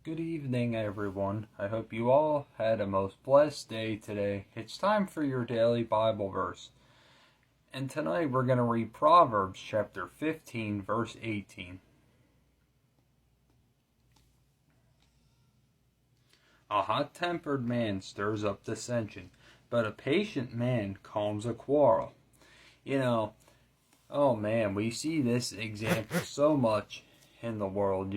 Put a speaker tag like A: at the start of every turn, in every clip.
A: Good evening, everyone. I hope you all had a most blessed day today. It's time for your daily Bible verse. And tonight we're going to read Proverbs chapter 15, verse 18. A hot-tempered man stirs up dissension, but a patient man calms a quarrel. Oh man, we see this example so much in the world.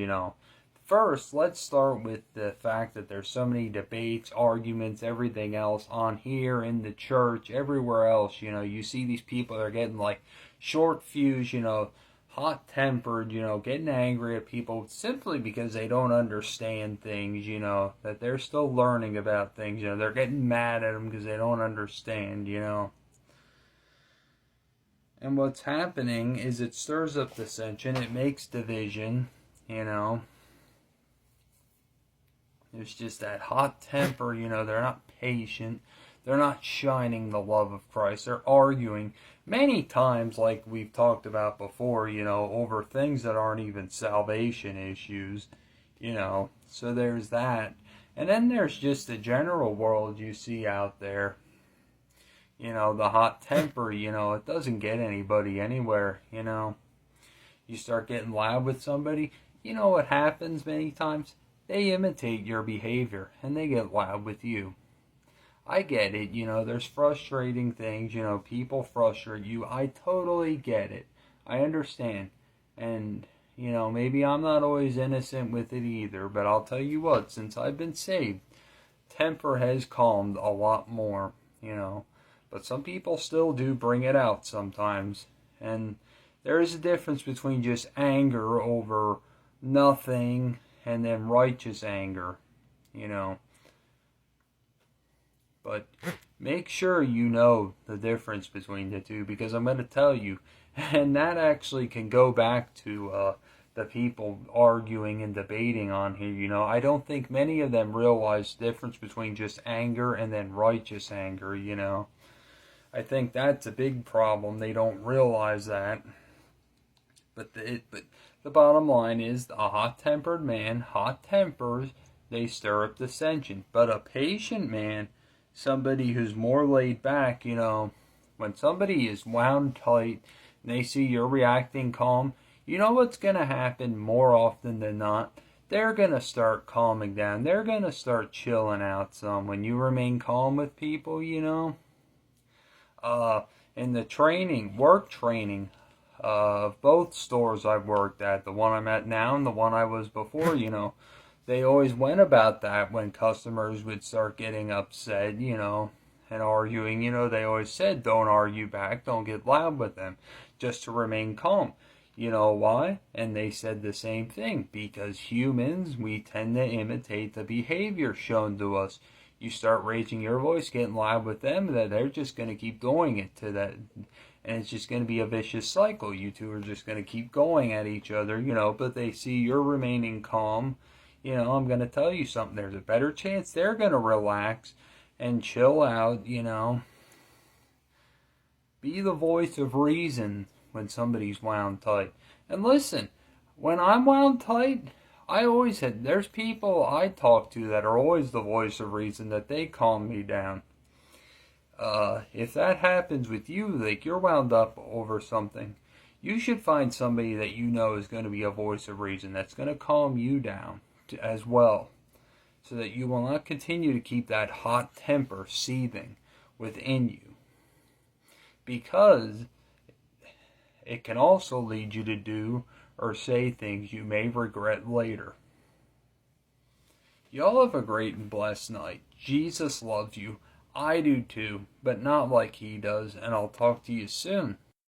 A: First, let's start with the fact that there's so many debates, arguments, everything else on here, in the church, everywhere else. You see these people that are getting like short fuse, hot-tempered, getting angry at people simply because they don't understand things, that they're still learning about things. They're getting mad at them because they don't understand. And what's happening is it stirs up dissension, it makes division, There's just that hot temper, they're not patient. They're not shining the love of Christ. They're arguing many times, like we've talked about before, over things that aren't even salvation issues, So there's that. And then there's just the general world you see out there. The hot temper, it doesn't get anybody anywhere, You start getting loud with somebody, what happens many times? They imitate your behavior, and they get loud with you. I get it, there's frustrating things, people frustrate you. I totally get it. I understand. And, maybe I'm not always innocent with it either, but I'll tell you what, since I've been saved, temper has calmed a lot more, But some people still do bring it out sometimes. And there is a difference between just anger over nothing and then righteous anger, But make sure you know the difference between the two, because I'm going to tell you, and that actually can go back to the people arguing and debating on here, I don't think many of them realize the difference between just anger and then righteous anger, I think that's a big problem. They don't realize that. But the bottom line is, a hot-tempered man, hot tempers, they stir up dissension. But a patient man, somebody who's more laid back, when somebody is wound tight and they see you're reacting calm, what's going to happen more often than not? They're going to start calming down. They're going to start chilling out some. When you remain calm with people, in the work training, of both stores I've worked at, the one I'm at now and the one I was before, they always went about that when customers would start getting upset, and arguing, they always said, don't argue back, don't get loud with them, just to remain calm. You know why? And they said the same thing, because humans, we tend to imitate the behavior shown to us. You start raising your voice, getting loud with them, that they're just going to keep doing it to that. And it's just going to be a vicious cycle. You two are just going to keep going at each other, but they see you're remaining calm. I'm going to tell you something. There's a better chance they're going to relax and chill out, Be the voice of reason when somebody's wound tight. And listen, when I'm wound tight, there's people I talk to that are always the voice of reason, that they calm me down. If that happens with you, like you're wound up over something, you should find somebody that is going to be a voice of reason, that's going to calm you down as well, so that you will not continue to keep that hot temper seething within you, because it can also lead you to do or say things you may regret later. Y'all have a great and blessed night. Jesus loves you. I do too, but not like he does, and I'll talk to you soon.